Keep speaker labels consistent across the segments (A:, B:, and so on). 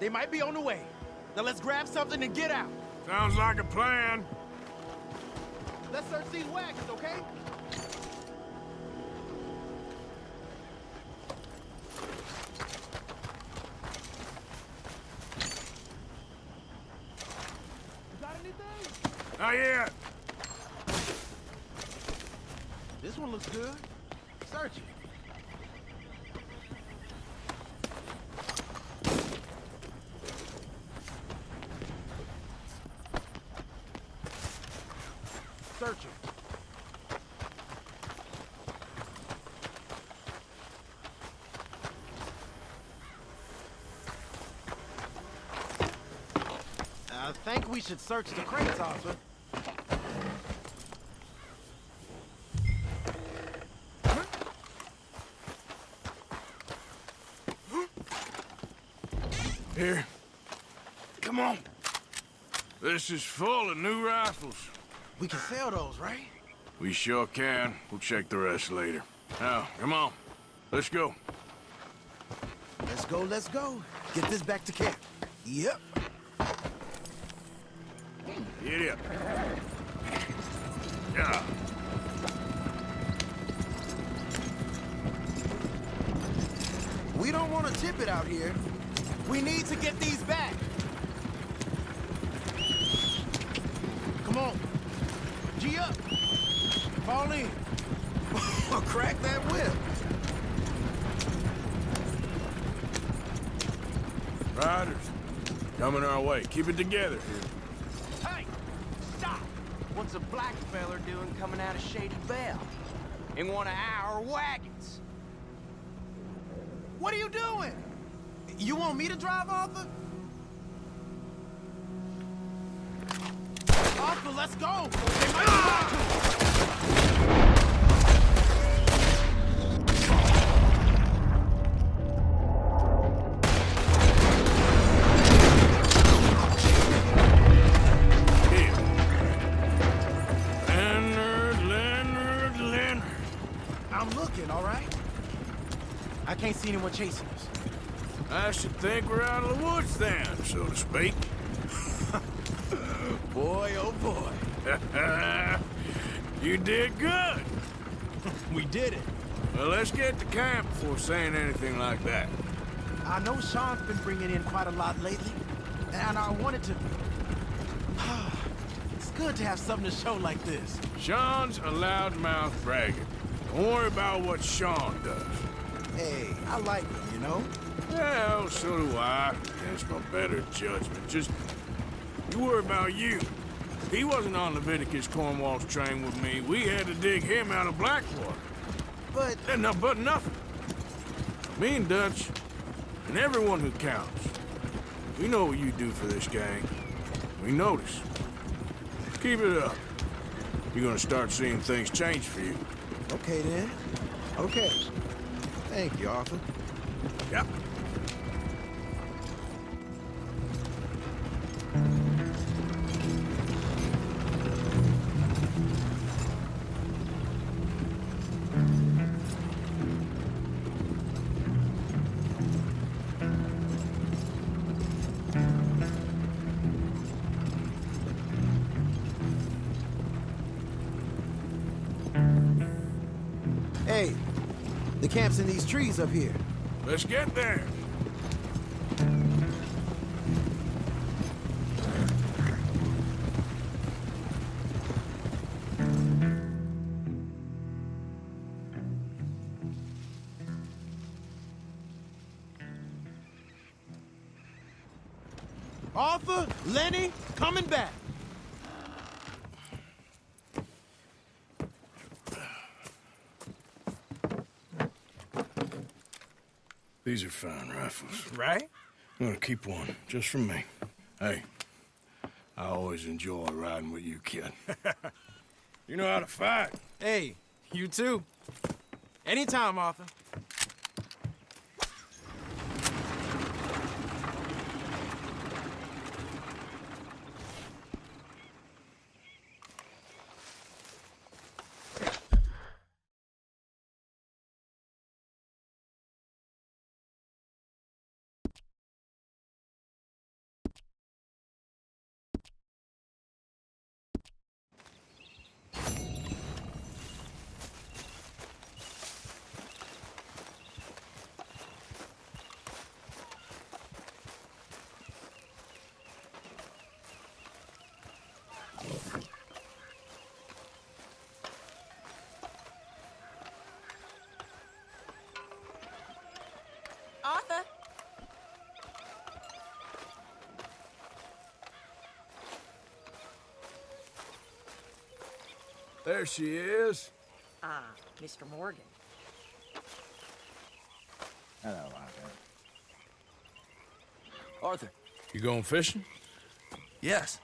A: They might be on the way. Now let's grab something and get out.
B: Sounds like a plan.
A: Let's search these wagons, okay? You got anything?
B: Not yet.
A: This one looks good. Search it. Search it. I think we should search the crates, Arthur.
B: Here. Come on. This is full of new rifles.
A: We can sell those, right?
B: We sure can. We'll check the rest later. Now, come on. Let's go.
A: Let's go, let's go. Get this back to camp. Yep.
B: Get up. Yeah.
A: We don't want to tip it out here. We need to get these back. Come on. G up. Fall in. Crack that whip.
B: Riders. Coming our way. Keep it together here.
C: Hey! Stop! What's a black feller doing coming out of Shady Belle? In one of our wagons?
A: What are you doing? You want me to drive, Arthur? Arthur, let's go! They might be
B: Leonard.
A: I'm looking, all right? I can't see anyone chasing us.
B: I should think we're out of the woods then, so to speak.
A: Boy, oh boy.
B: You did good.
A: We did it.
B: Well, let's get to camp before saying anything like that.
A: I know Sean's been bringing in quite a lot lately, and I wanted to... It's good to have something to show like this.
B: Sean's a loudmouth bragger. Don't worry about what Sean does.
A: Hey, I like him, you know?
B: Well, so do I. Against my better judgment. Just, you worry about you. He wasn't on Leviticus Cornwall's train with me. We had to dig him out of Blackwater.
A: But...
B: But nothing. Me and Dutch, and everyone who counts. We know what you do for this gang. We notice. Keep it up. You're gonna start seeing things change for you.
A: Okay, then. Okay. Thank you, Arthur.
B: Yep.
A: Hey, the camp's in these trees up here.
B: Let's get there.
A: Arthur, Lenny, coming back.
B: These are fine rifles.
A: Right?
B: I'm gonna keep one, just for me. Hey, I always enjoy riding with you, kid. You know how to fight.
A: Hey, you too. Anytime, Arthur.
B: There she is.
D: Ah, Mr. Morgan.
E: Hello, Arthur.
C: Arthur.
B: You going fishing?
C: Yes.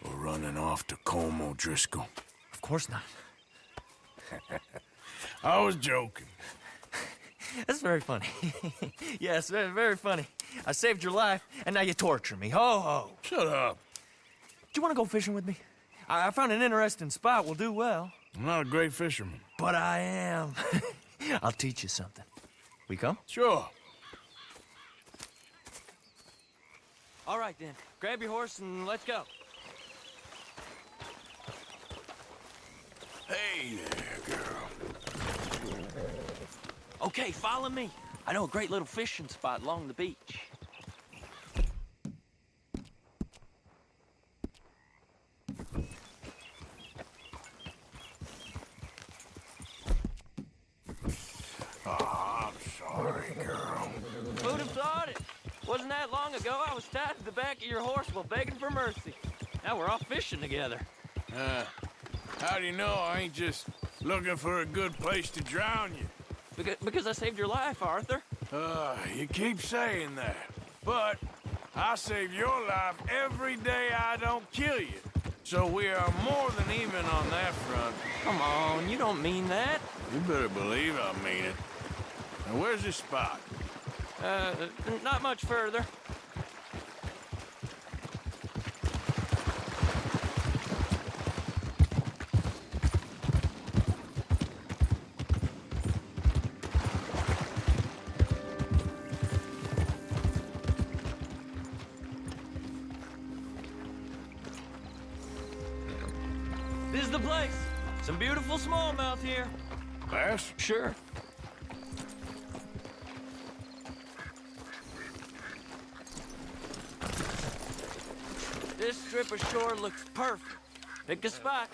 B: Or running off to Colm O'Driscoll?
C: Of course not.
B: I was joking.
C: That's very funny. Yes, very, very funny. I saved your life, and now you torture me. Ho, ho.
B: Shut up.
C: Do you want to go fishing with me? I found an interesting spot. We'll do well.
B: I'm not a great fisherman.
C: But I am. I'll teach you something. We come?
B: Sure.
C: All right, then. Grab your horse and let's go.
B: Hey there, girl.
C: Okay, follow me. I know a great little fishing spot along the beach.
B: Oh, I'm sorry, girl.
C: Who'd have thought it? Wasn't that long ago I was tied to the back of your horse while begging for mercy. Now we're off fishing together.
B: How do you know I ain't just looking for a good place to drown you?
C: Because I saved your life, Arthur.
B: You keep saying that. But I save your life every day I don't kill you. So we are more than even on that front.
C: Come on, you don't mean that.
B: You better believe I mean it. Now, where's this spot?
C: Not much further. This is the place. Some beautiful smallmouth here.
B: Bass?
C: Sure. This strip of shore looks perfect. Pick a spot.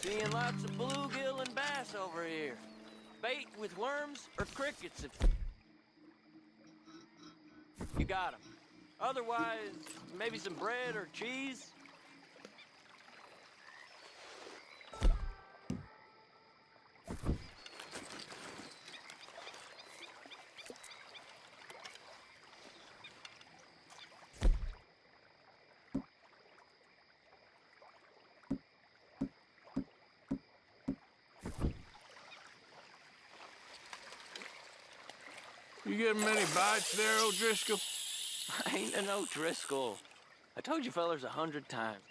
C: Seeing lots of bluegill and bass over here. Bait with worms or crickets if you got them. Otherwise, maybe some bread or cheese.
B: You getting many bites there, O'Driscoll?
C: I ain't an O'Driscoll. I told you fellers 100 times.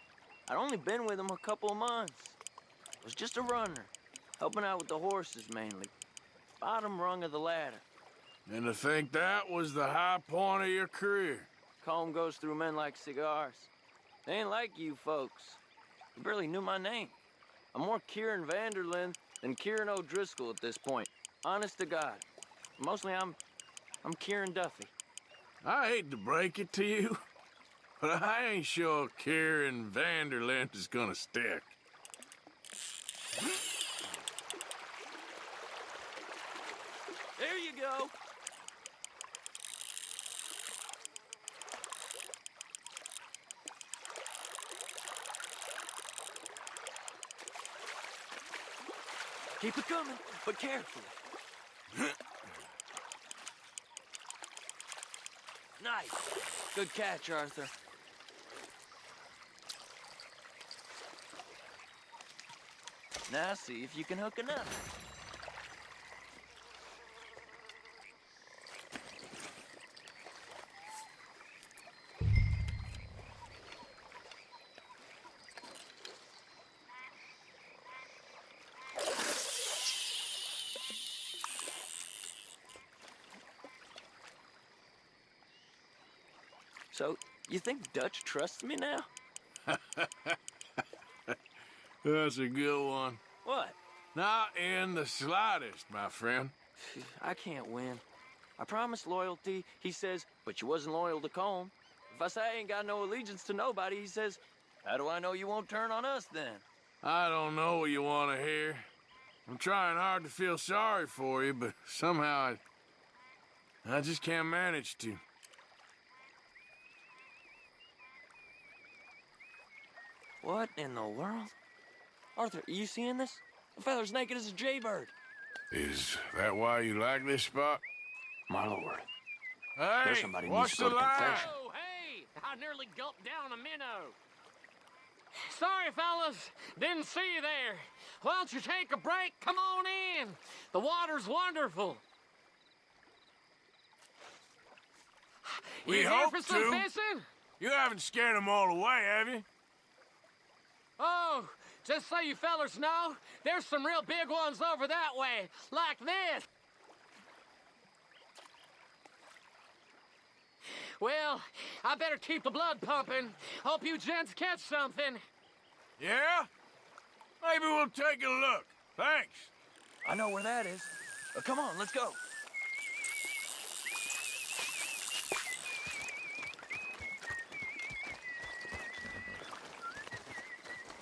C: I'd only been with him a couple of months. I was just a runner, helping out with the horses mainly. Bottom rung of the ladder.
B: And to think that was the high point of your career.
C: Comb goes through men like cigars. They ain't like you folks. You barely knew my name. I'm more Kieran Vanderlyn than Kieran O'Driscoll at this point. Honest to God. Mostly I'm Kieran Duffy.
B: I hate to break it to you, but I ain't sure Kieran Vanderlyn is gonna stick.
C: There you go. Keep it coming, but carefully. Nice. Good catch, Arthur. Now see if you can hook another. So, you think Dutch trusts me now?
B: That's a good one.
C: What?
B: Not in the slightest, my friend.
C: I can't win. I promised loyalty, he says, but you wasn't loyal to Colm. If I say I ain't got no allegiance to nobody, he says, how do I know you won't turn on us then?
B: I don't know what you want to hear. I'm trying hard to feel sorry for you, but somehow I just can't manage to.
C: What in the world? Arthur, are you seeing this? The feather's naked as a jaybird.
B: Is that why you like this spot?
C: My lord.
B: Hey,
C: There's somebody who
B: watch
C: needs to
B: the
C: go to
B: line.
C: confession.
F: Oh, hey! I nearly gulped down a minnow. Sorry, fellas. Didn't see you there. Why don't you take a break? Come on in. The water's wonderful.
B: We
F: You here
B: hope
F: for some
B: to.
F: fishing?
B: You haven't scared them all away, have you?
F: Oh, just so you fellas know, there's some real big ones over that way, like this. Well, I better keep the blood pumping. Hope you gents catch something.
B: Yeah? Maybe we'll take a look. Thanks.
C: I know where that is. Come on, let's go.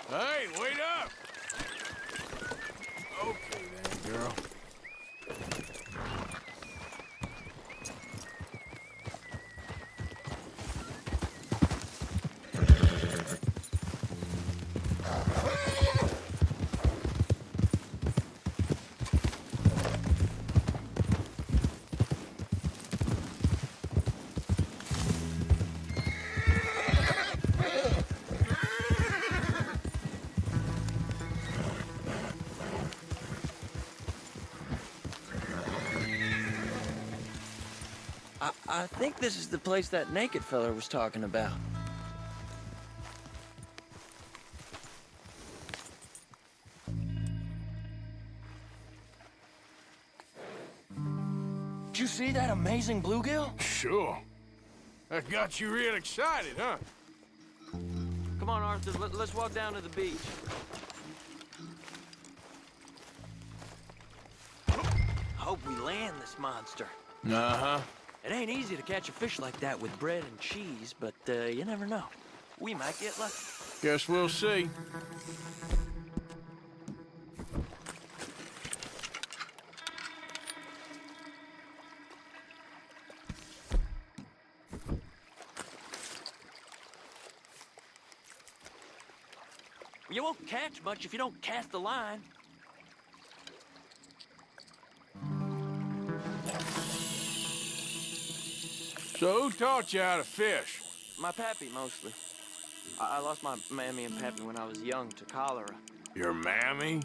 B: Hey, wait up! Okay then, girl.
C: I think this is the place that naked fella was talking about. Did you see that amazing bluegill?
B: Sure. That got you real excited, huh?
C: Come on, Arthur, let's walk down to the beach. I hope we land this monster.
B: Uh-huh.
C: It ain't easy to catch a fish like that with bread and cheese, but you never know. We might get lucky.
B: Guess we'll see.
C: You won't catch much if you don't cast a line.
B: So who taught you how to fish?
C: My pappy, mostly. I lost my mammy and pappy when I was young to cholera.
B: Your mammy?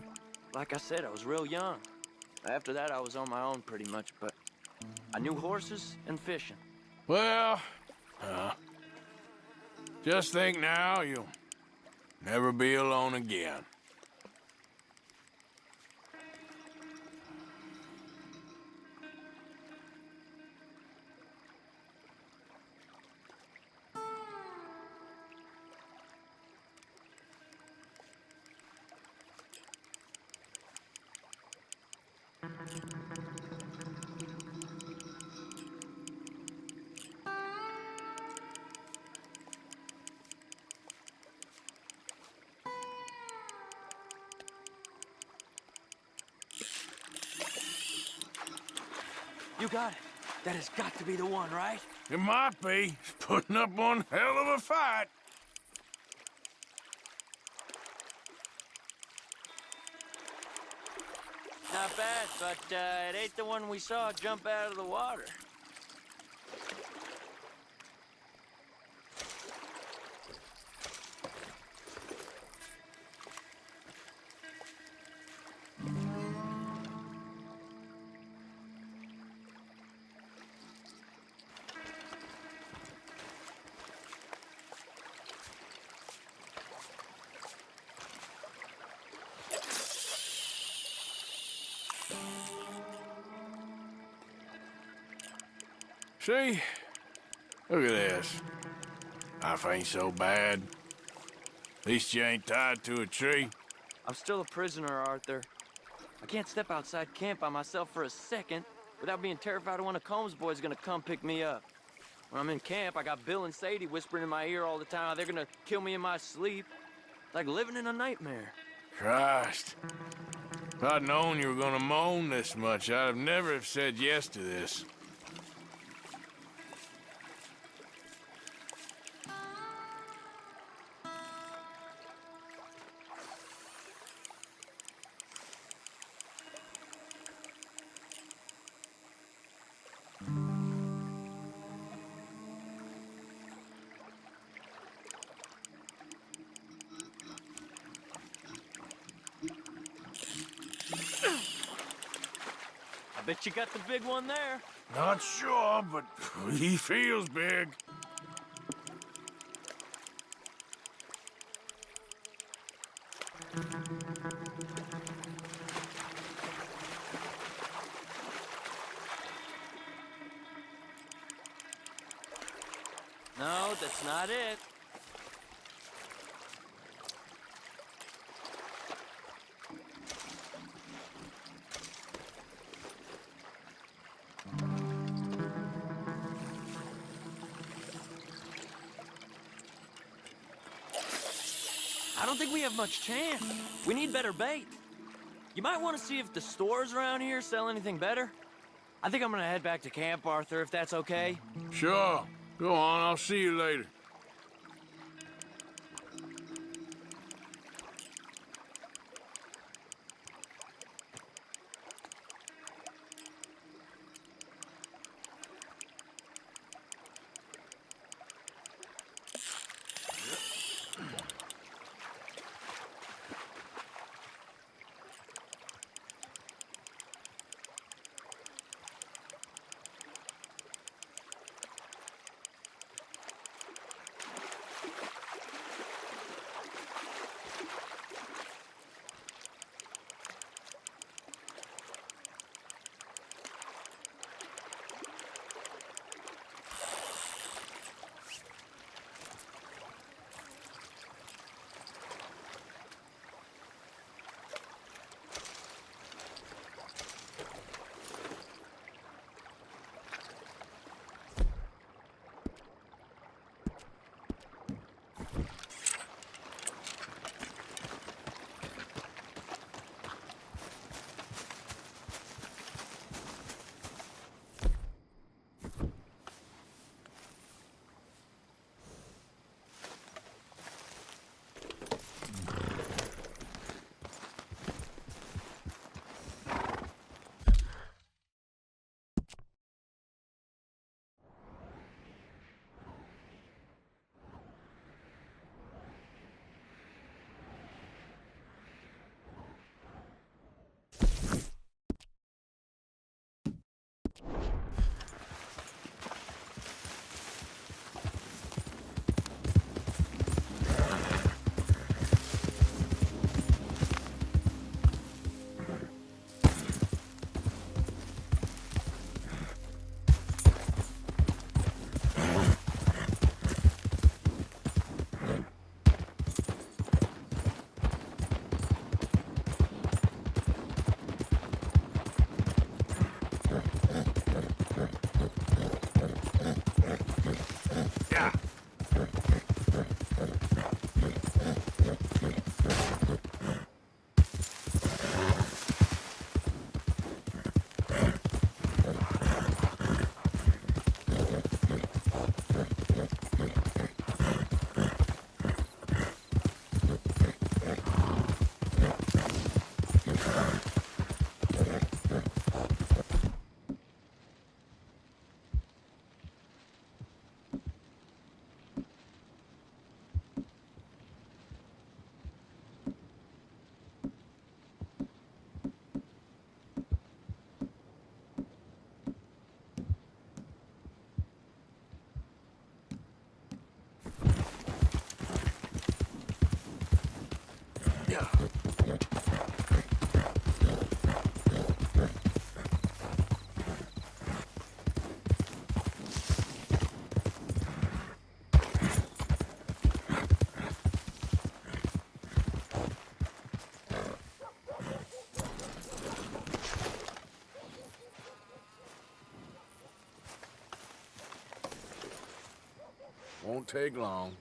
C: Like I said, I was real young. After that, I was on my own pretty much, but I knew horses and fishing.
B: Well, just think now you'll never be alone again.
C: You got it. That has got to be the one, right?
B: It might be. It's putting up one hell of a fight.
C: Not bad, but it ain't the one we saw jump out of the water.
B: See? Look at this. Life ain't so bad. At least you ain't tied to a tree.
C: I'm still a prisoner, Arthur. I can't step outside camp by myself for a second without being terrified of one of Combs' boys gonna come pick me up. When I'm in camp, I got Bill and Sadie whispering in my ear all the time how they're gonna kill me in my sleep. It's like living in a nightmare.
B: Christ. If I'd known you were gonna moan this much, I'd have never have said yes to this.
C: I bet you got the big one there.
B: Not sure, but he feels big.
C: No, that's not it. I don't think we have much chance. We need better bait. You might want to see if the stores around here sell anything better. I think I'm gonna head back to camp, Arthur, if that's okay.
B: Sure. Go on, I'll see you later. Won't take long.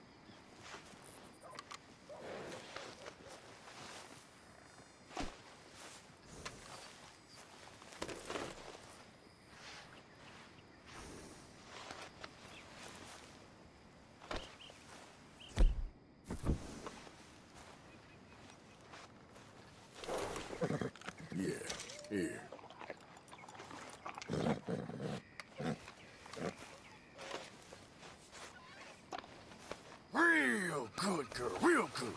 B: Yeah, here. Real good, girl, real good.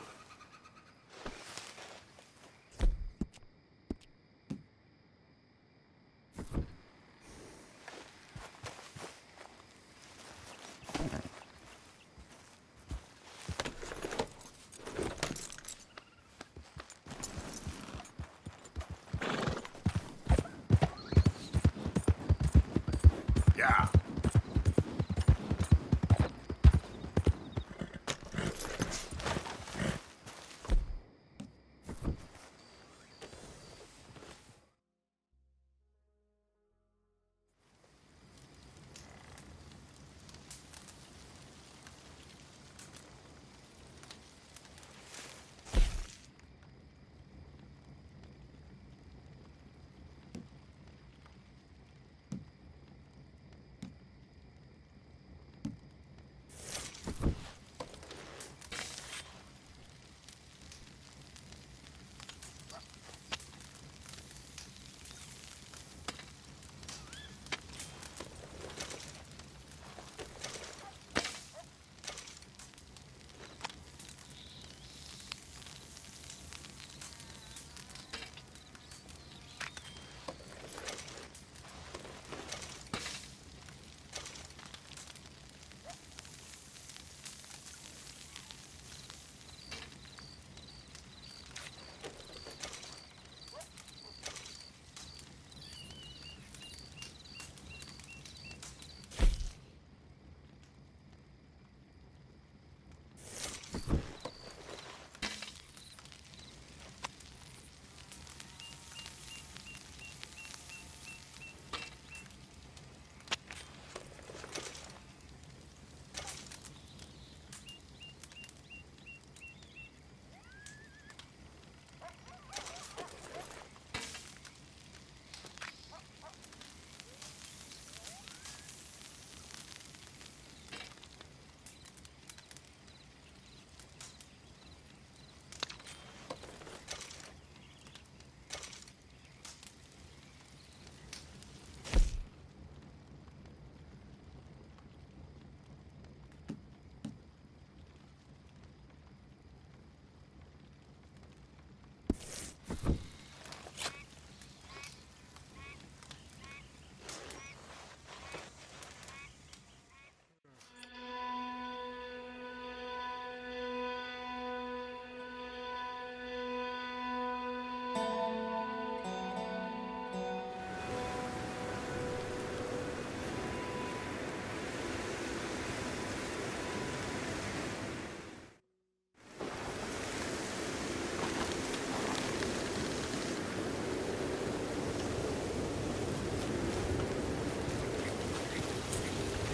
B: Yeah.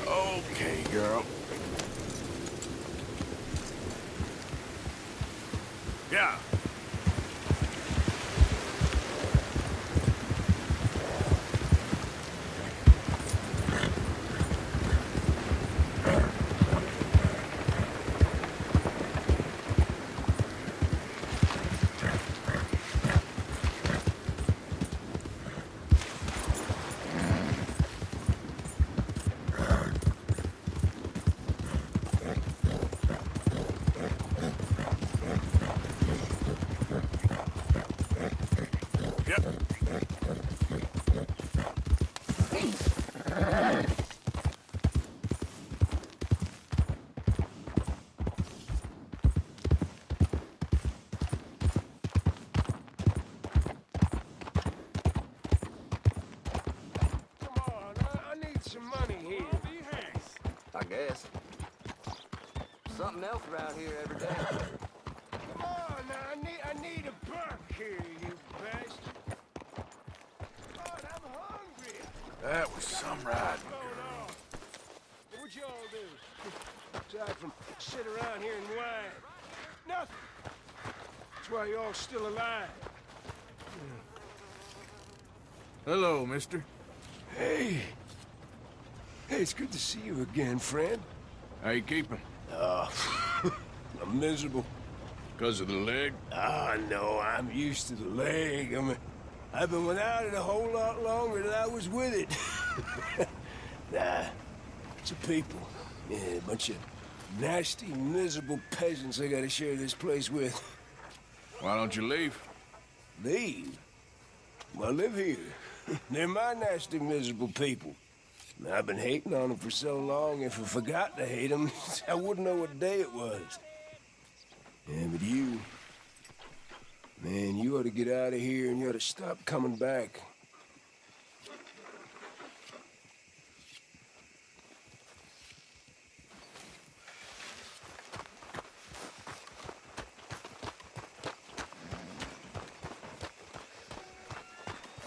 B: Okay, girl. Yeah.
C: I guess. Something else around here every day.
G: Come on, now, I need a buck here, you bastard. God, I'm hungry.
B: That was some ride.
G: What's going on? What y'all do? So aside from sit around here and whine? Nothing. That's why you're all still alive.
B: Hello, mister.
G: Hey. Hey, it's good to see you again, friend.
B: How you keeping?
G: I'm miserable.
B: Because of the leg?
G: Ah, no, I'm used to the leg. I mean, I've been without it a whole lot longer than I was with it. Nah, it's a people. Yeah, a bunch of nasty, miserable peasants I gotta share this place with.
B: Why don't you leave?
G: Leave? Well, I live here. They're my nasty, miserable people. I've been hating on them for so long, if I forgot to hate them, I wouldn't know what day it was. Yeah, but you... Man, you ought to get out of here and you ought to stop coming back.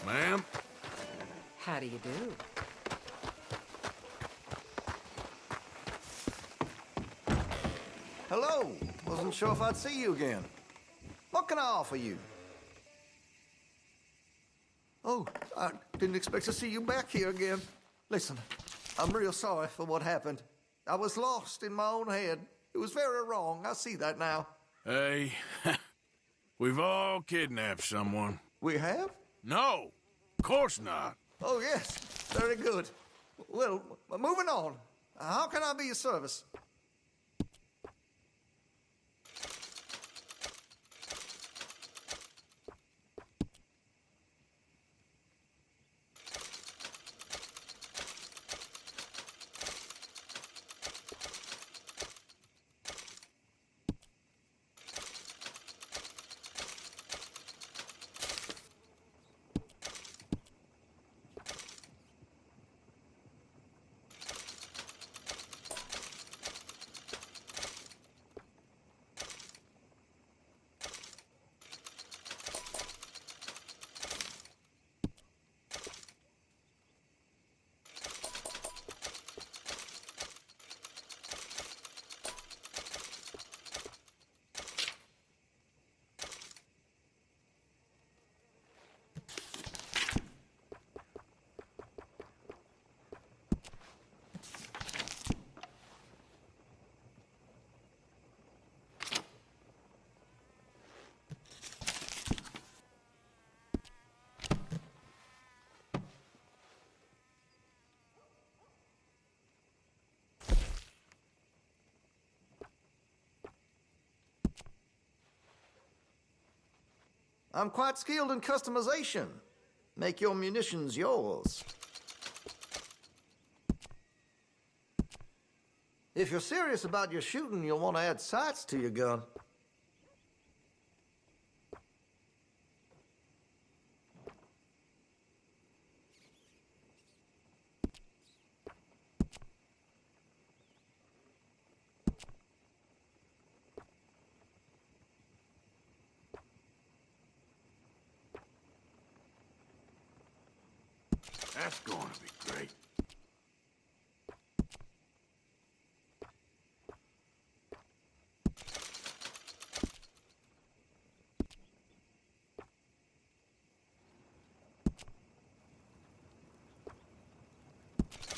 B: Ma'am?
D: How do you do?
A: Hello. Wasn't sure if I'd see you again. What can I offer you? Oh, I didn't expect to see you back here again. Listen, I'm real sorry for what happened. I was lost in my own head. It was very wrong. I see that now.
B: Hey, we've all kidnapped someone.
A: We have?
B: No, of course not.
A: Oh, yes. Very good. Well, moving on. How can I be of service? I'm quite skilled in customization. Make your munitions yours. If you're serious about your shooting, you'll want to add sights to your gun.
B: That's going to be great.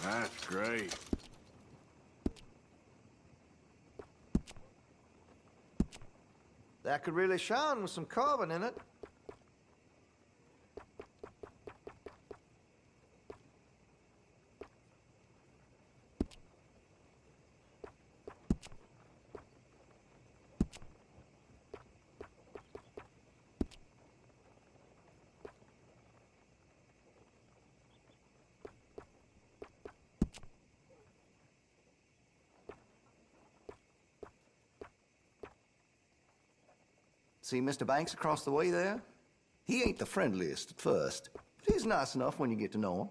B: That's great.
A: That could really shine with some carbon in it. See Mr. Banks across the way there? He ain't the friendliest at first, but he's nice enough when you get to know him.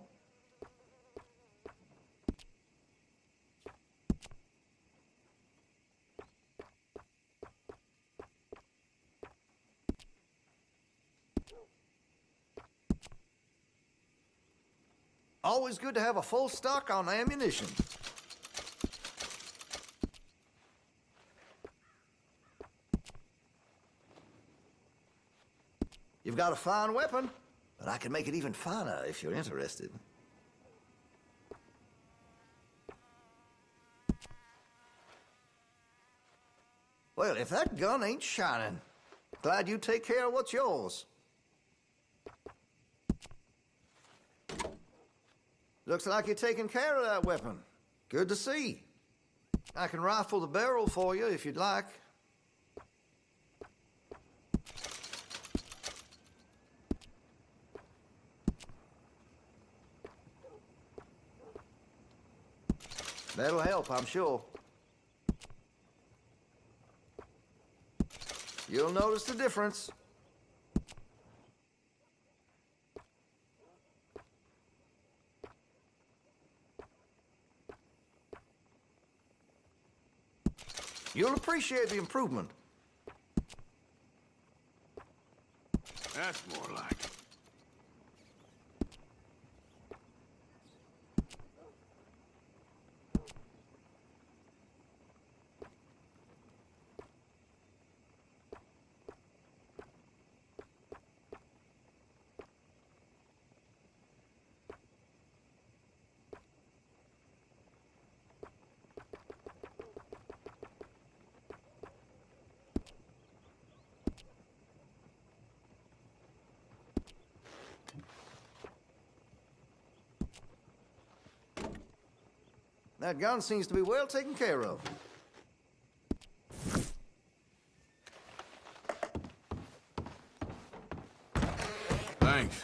A: Always good to have a full stock on ammunition. You've got a fine weapon, but I can make it even finer if you're interested. Well, if that gun ain't shining, glad you take care of what's yours. Looks like you're taking care of that weapon. Good to see. I can rifle the barrel for you if you'd like. That'll help, I'm sure. You'll notice the difference. You'll appreciate the improvement.
B: That's more like it.
A: That gun seems to be well taken care of.
B: Thanks.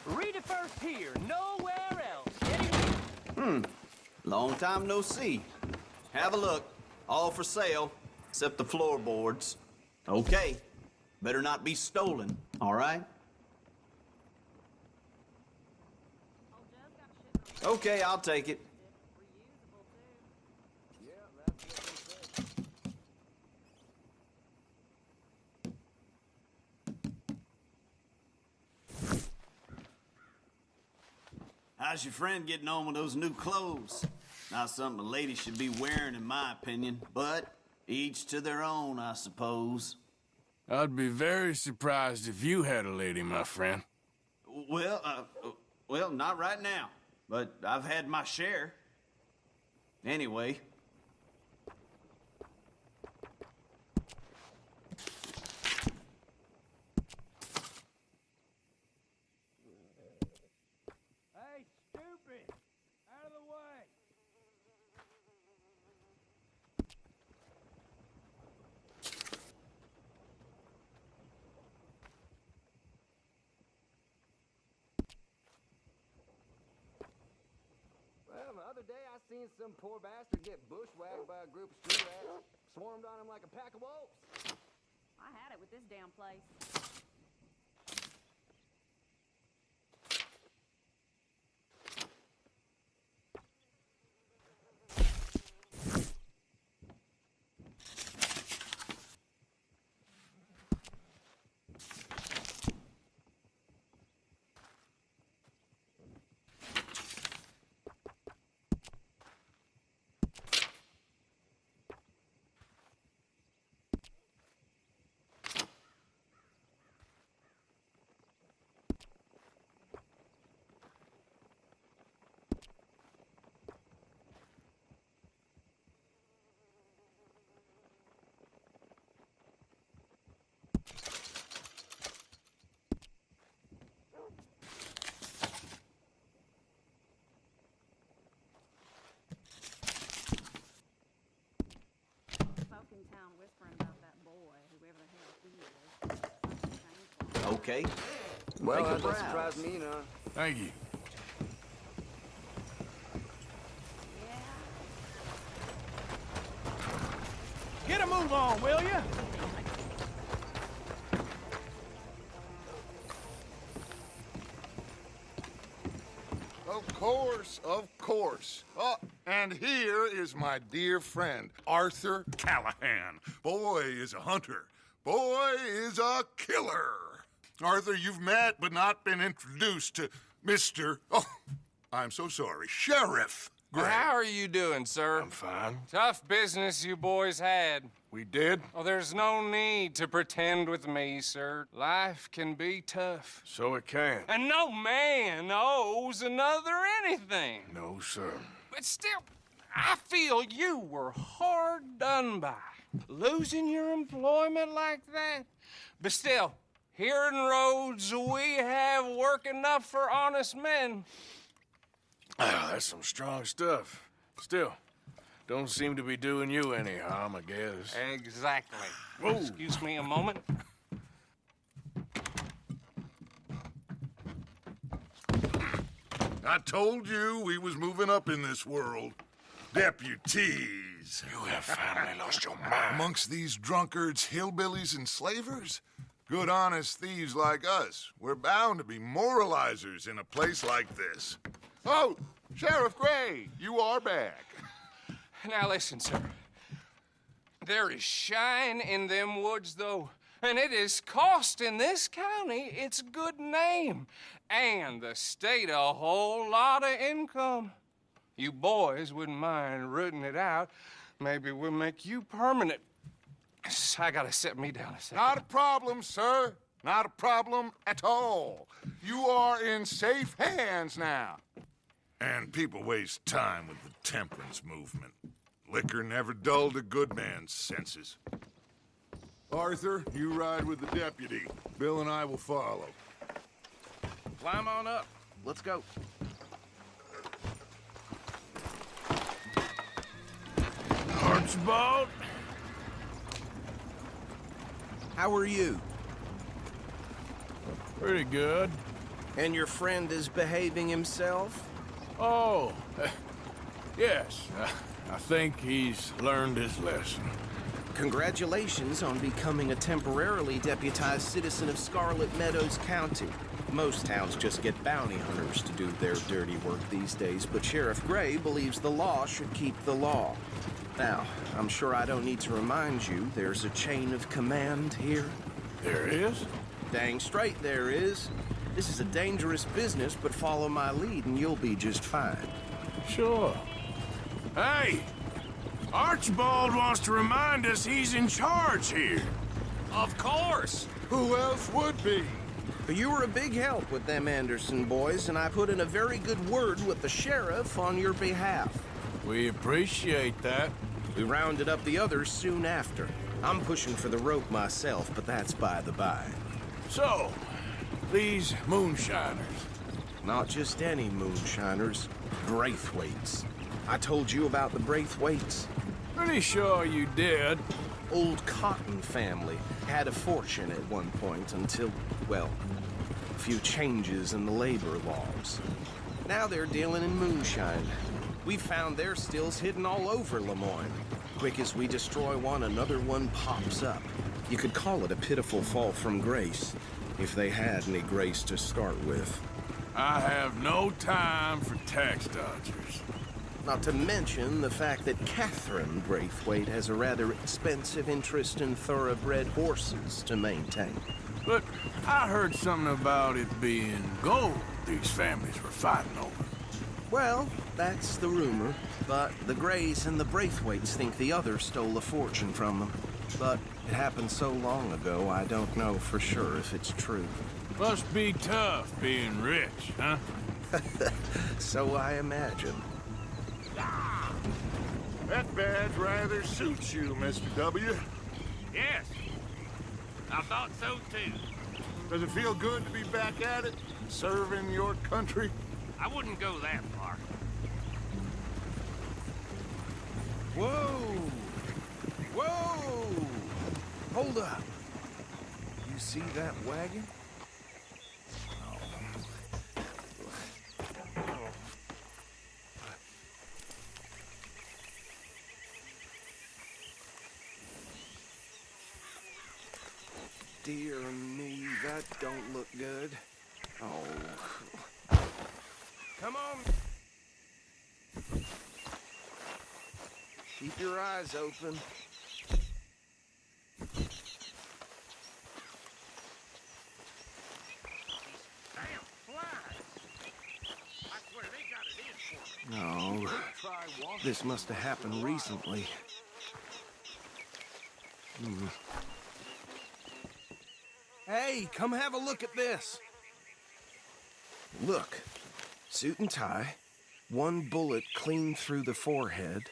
H: Read it first here, nowhere else.
I: Long time no see. Have a look. All for sale, except the floorboards. Okay. Better not be stolen, all right? Okay, I'll take it. How's your friend getting on with those new clothes? Not something a lady should be wearing, in my opinion, but each to their own, I suppose.
B: I'd be very surprised if you had a lady, my friend.
I: Well, not right now, but I've had my share. Anyway.
H: Hey, stupid! Out of the way!
J: Well, the other day I seen some poor bastard get bushwhacked by a group of street rats. Swarmed on him like a pack of wolves.
K: I had it with this damn place. Folk in town whispering about that boy, whoever the hell he is. Something shameful.
I: Okay.
J: Well,
I: Make a
J: that doesn't
I: browse.
J: surprise me none.
B: Thank you.
H: Get a move on, will ya?
L: Of course, of course. Oh, and here is my dear friend, Arthur Callahan. Boy is a hunter. Boy is a killer. Arthur, you've met but not been introduced to Mr. Oh, I'm so sorry. Sheriff Gray.
H: How are you doing, sir?
B: I'm fine.
H: Tough business you boys had.
L: We did?
H: Oh, there's no need to pretend with me, sir. Life can be tough.
B: So it can.
H: And no man owes another anything.
B: No, sir.
H: But still, I feel you were hard done by. Losing your employment like that. But still, here in Rhodes, we have work enough for honest men.
B: Ah, that's some strong stuff. Still, don't seem to be doing you any harm, I guess.
H: Exactly.
B: Whoa.
H: Excuse me a moment.
L: I told you we was moving up in this world. Deputies.
B: You have finally lost your mind.
L: Amongst these drunkards, hillbillies, and slavers? Good honest thieves like us. We're bound to be moralizers in a place like this. Oh, Sheriff Gray, you are back.
H: Now listen, sir. There is shine in them woods, though, and it is costing this county its good name and the state a whole lot of income. You boys wouldn't mind rooting it out. Maybe we'll make you permanent. I gotta set me down a second.
L: Not a problem, sir. Not a problem at all. You are in safe hands now. And people waste time with the temperance movement. Liquor never dulled a good man's senses. Arthur, you ride with the deputy. Bill and I will follow.
I: Climb on up. Let's go.
B: Archibald?
I: How are you?
B: Pretty good.
I: And your friend is behaving himself?
B: Oh, yes. I think he's learned his lesson.
M: Congratulations on becoming a temporarily deputized citizen of Scarlet Meadows County. Most towns just get bounty hunters to do their dirty work these days, but Sheriff Gray believes the law should keep the law. Now, I'm sure I don't need to remind you, there's a chain of command here.
B: There is?
M: Dang straight there is. This is a dangerous business, but follow my lead and you'll be just fine.
B: Sure. Hey! Archibald wants to remind us he's in charge here.
H: Of course.
L: Who else would be?
M: You were a big help with them Anderson boys, and I put in a very good word with the sheriff on your behalf.
B: We appreciate that.
M: We rounded up the others soon after. I'm pushing for the rope myself, but that's by the by.
B: So, these moonshiners.
M: Not just any moonshiners, Braithwaites. I told you about the Braithwaites.
B: Pretty sure you did.
M: Old Cotton family had a fortune at one point until, well, a few changes in the labor laws. Now they're dealing in moonshine. We've found their stills hidden all over Lemoyne. Quick as we destroy one, another one pops up. You could call it a pitiful fall from grace, if they had any grace to start with.
B: I have no time for tax dodgers.
M: Not to mention the fact that Catherine Braithwaite has a rather expensive interest in thoroughbred horses to maintain.
B: But I heard something about it being gold these families were fighting over.
M: Well, that's the rumor. But the Grays and the Braithwaites think the other stole a fortune from them. But it happened so long ago, I don't know for sure if it's true.
B: Must be tough being rich, huh?
M: So I imagine.
L: That badge rather suits you, Mr. W.
F: Yes, I thought so too.
L: Does it feel good to be back at it, serving your country?
F: I wouldn't go that far.
M: Whoa! Whoa! Hold up. You see that wagon? Dear me, that don't look good. Oh. Come on. Keep your eyes open.
F: Damn flies!
M: No, this must have happened recently. Hey, come have a look at this. Look, suit and tie, one bullet clean through the forehead.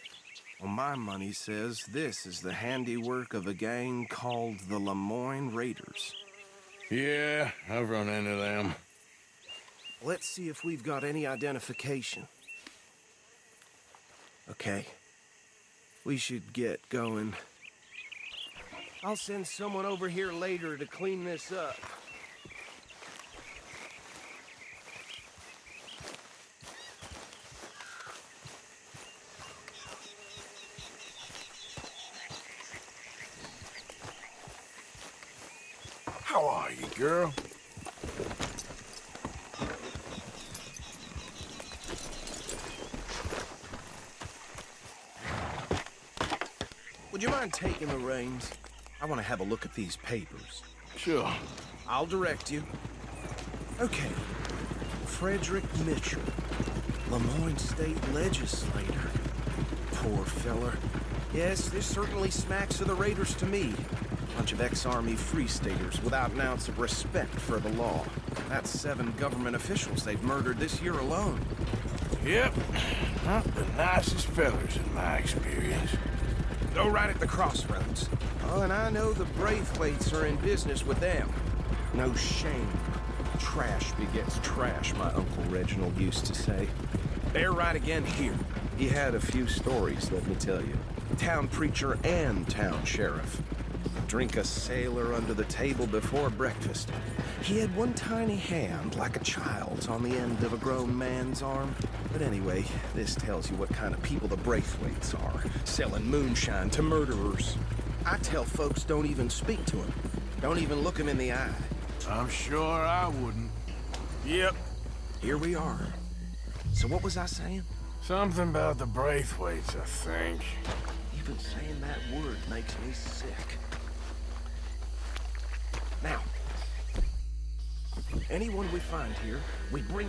M: Well, my money says this is the handiwork of a gang called the Lemoyne Raiders.
B: Yeah, I've run into them.
M: Let's see if we've got any identification. Okay. We should get going. I'll send someone over here later to clean this up.
B: How are you, girl?
M: Would you mind taking the reins? I want to have a look at these papers.
B: Sure.
M: I'll direct you. Okay. Frederick Mitchell, Lemoyne State Legislator. Poor feller. Yes, this certainly smacks of the Raiders to me. Bunch of ex-Army Free Staters without an ounce of respect for the law. That's 7 government officials they've murdered this year alone.
B: Yep. Not the nicest fellas in my experience.
M: Go right at the crossroads. Oh, and I know the Braithwaites are in business with them. No shame. Trash begets trash, my Uncle Reginald used to say. Bear right again here. He had a few stories, let me tell you. Town preacher and town sheriff. Drink a sailor under the table before breakfast. He had one tiny hand, like a child's, on the end of a grown man's arm. But anyway, this tells you what kind of people the Braithwaites are, selling moonshine to murderers. I tell folks don't even speak to him. Don't even look him in the eye.
B: I'm sure I wouldn't. Yep.
M: Here we are. So what was I saying?
B: Something about the Braithwaites, I think.
M: Even saying that word makes me sick. Now, anyone we find here, we bring...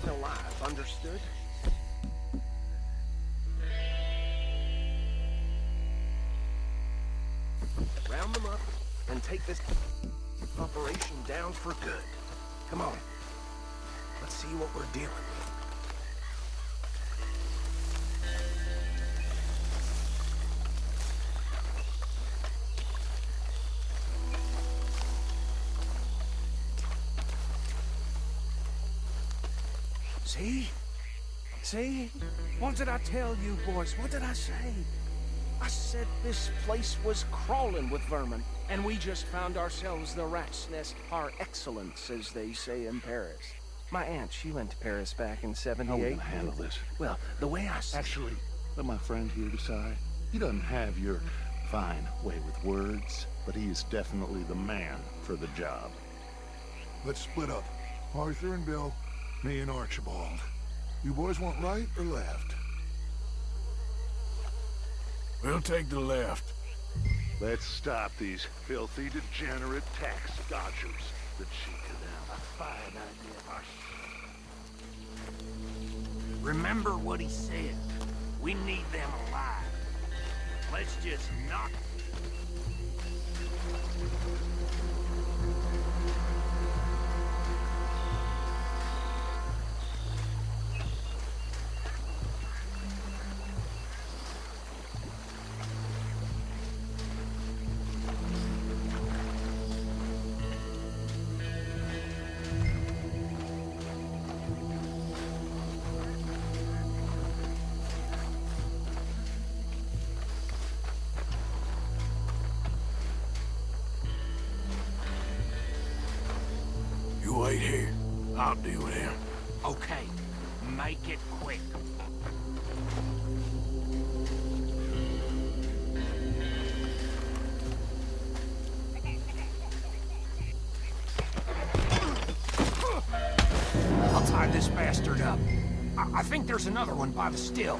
M: alive, understood? Round them up and take this operation down for good. Come on. Let's see what we're dealing with. See? See? What did I tell you, boys? What did I say? I said this place was crawling with vermin, and we just found ourselves the rat's nest par excellence, as they say in Paris. My aunt, she went to Paris back in '78.
N: How are we gonna handle this?
M: Well, the way I see...
N: Actually, let my friend here decide. He doesn't have your fine way with words, but he is definitely the man for the job.
L: Let's split up. Arthur and Bill, me and Archibald. You boys want right or left?
B: We'll take the left.
N: Let's stop these filthy, degenerate tax dodgers. The cheek of them. A fine idea.
O: Remember what he said. We need them alive. Let's just knock...
B: Wait here. I'll deal with him.
O: Okay, make it quick. I'll tie this bastard up. I think there's another one by the still.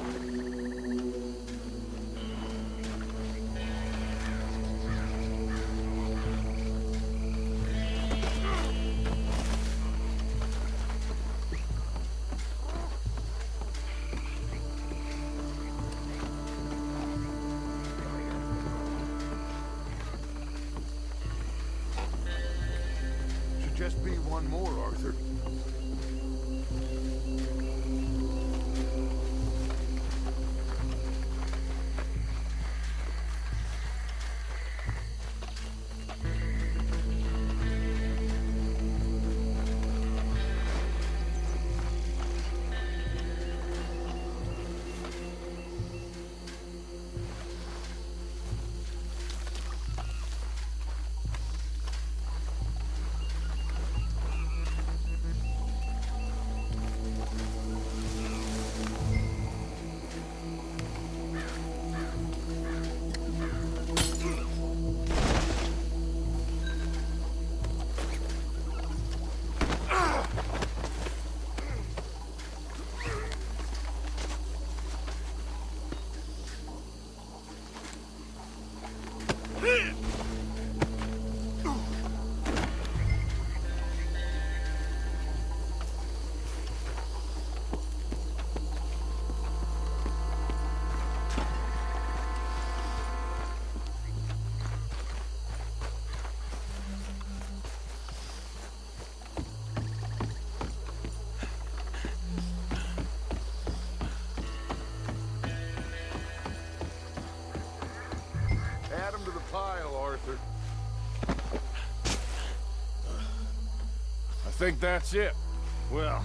L: be one more, Arthur. Add him to the pile, Arthur.
B: I think that's it.
N: Well,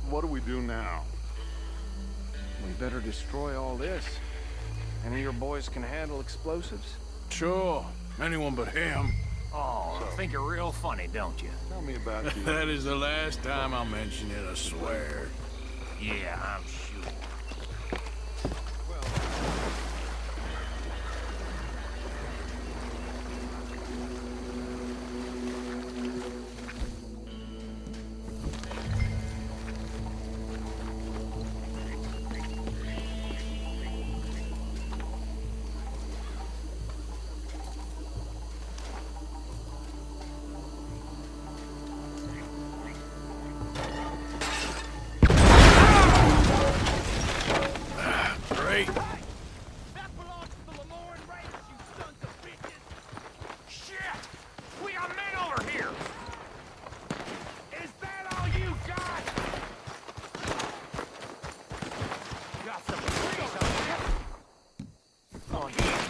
N: what do we do now?
H: We better destroy all this. Any of your boys can handle explosives?
B: Sure. Anyone but him.
O: Oh, I think you're real funny, don't you?
N: Tell me about you.
B: That is the last time I'll mention it, I swear.
O: Yeah, I'm sure.
B: Great.
O: That belongs to the Lemoran Raiders, you sons of bitches! Shit! We got men over here! Is that all you got? Got some trees on here. On here.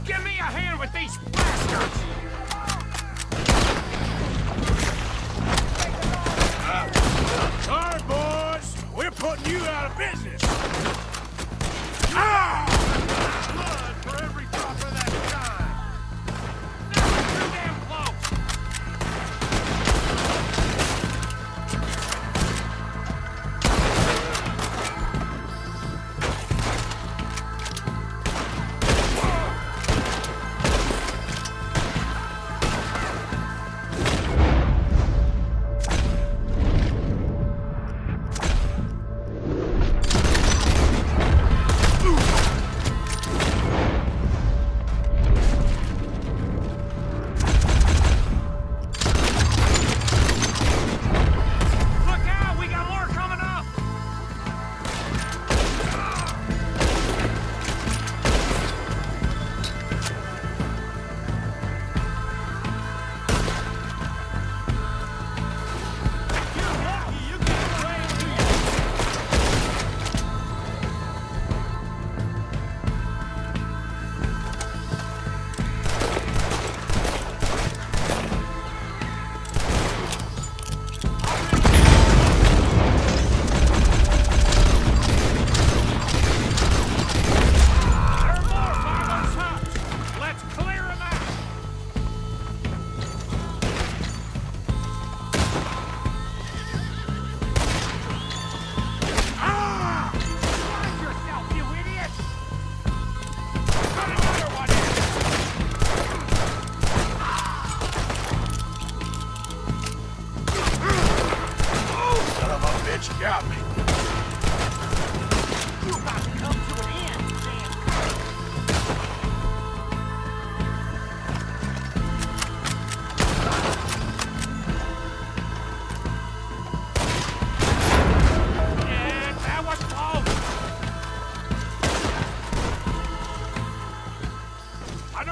O: Give me a hand with these bastards!
B: All right, boys. We're putting you out of business.
O: Blood for every drop of that shine! Never too damn close!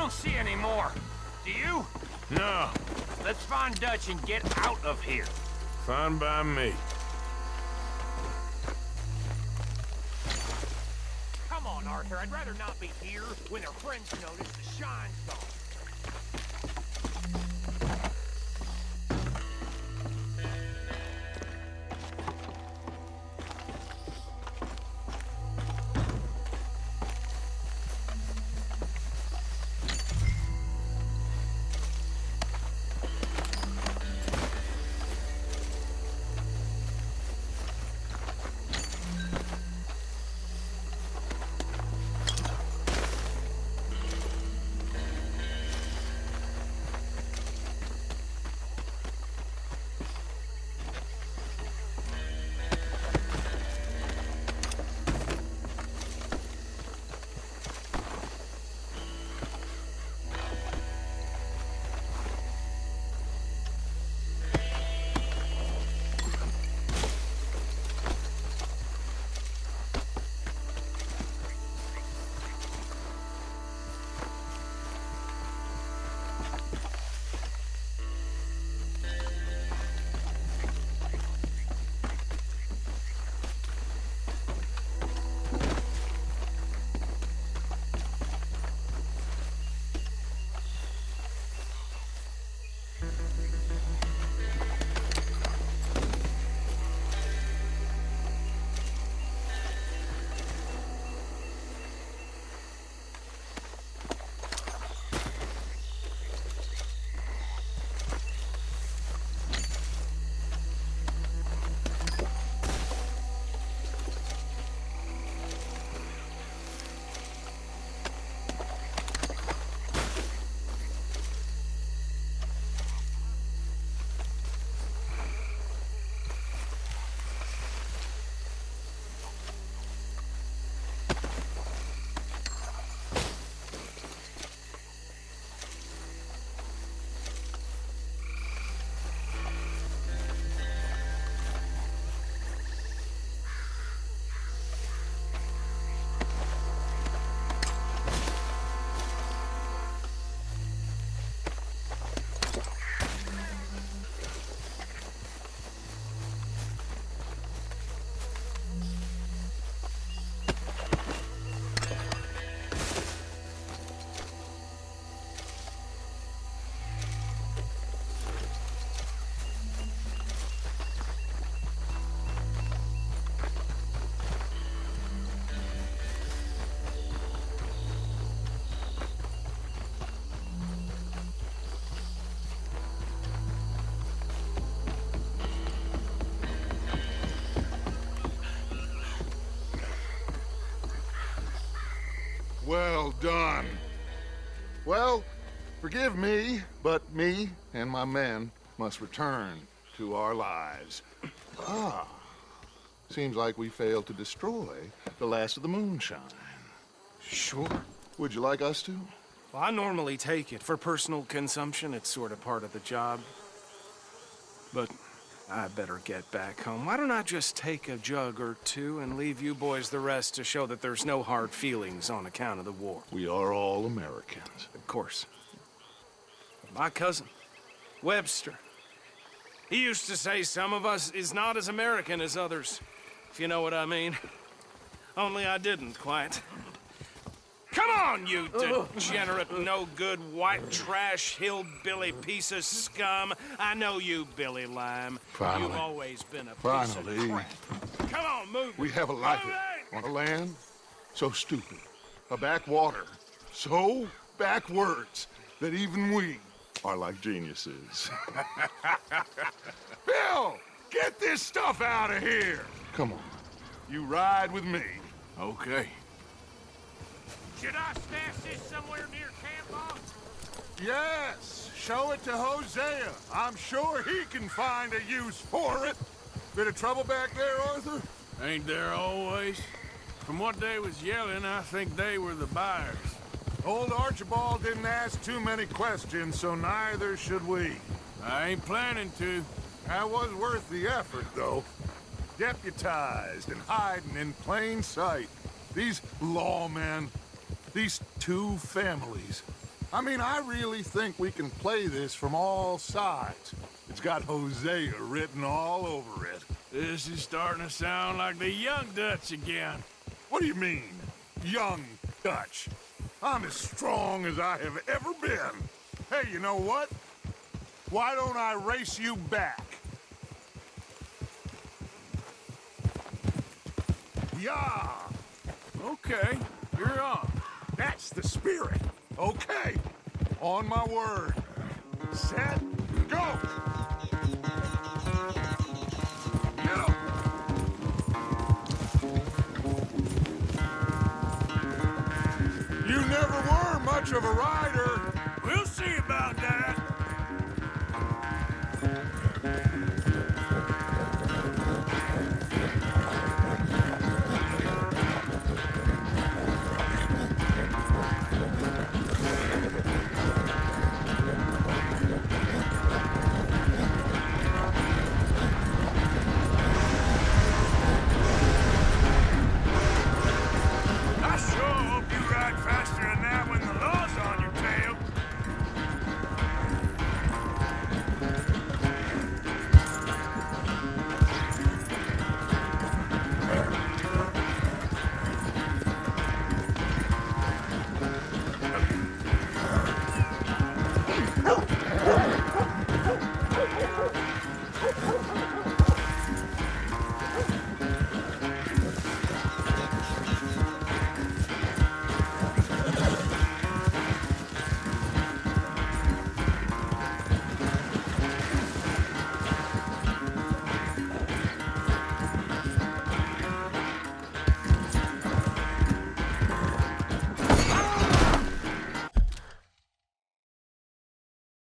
O: don't see any more. Do you?
B: No,
O: Let's find Dutch and get out of here.
B: fine by me.
O: Come on, Arthur. I'd rather not be here when their friends notice the shine's gone.
N: Well done. Well, forgive me, but me and my men must return to our lives. Ah, seems like we failed to destroy the last of the moonshine.
M: Sure.
N: Would you like us to?
M: Well, I normally take it. For personal consumption, it's sort of part of the job. But I better get back home. Why don't I just take a jug or two and leave you boys the rest to show that there's no hard feelings on account of the war?
N: We are all Americans.
M: Of course. My cousin, Webster, he used to say some of us is not as American as others, if you know what I mean. Only I didn't quite. Come on, you degenerate, no-good, white trash, hillbilly piece of scum. I know you, Billy Lime.
N: Finally.
M: You've always been a piece
N: Finally.
M: of crap. Come on, move.
N: We have a life on a land so stupid, a backwater so backwards that even we are like geniuses. Bill, get this stuff out of here. Come on, you ride with me.
B: Okay.
O: Should I stash this somewhere near camp, boss?
N: Yes, show it to Hosea. I'm sure he can find a use for it. Bit of trouble back there, Arthur?
B: Ain't there always? From what they was yelling, I think they were the buyers.
N: Old Archibald didn't ask too many questions, so neither should we.
B: I ain't planning to.
N: That was worth the effort, though. Deputized and hiding in plain sight. These lawmen, these two families. I mean, I really think we can play this from all sides. It's got Hosea written all over it.
B: This is starting to sound like the young Dutch again.
N: What do you mean, young Dutch? I'm as strong as I have ever been. Hey, you know what? Why don't I race you back? Yeah!
B: Okay, you're on.
N: That's the spirit. Okay, on my word. Set, go! Get up! You never were much of a rider.
B: We'll see about that.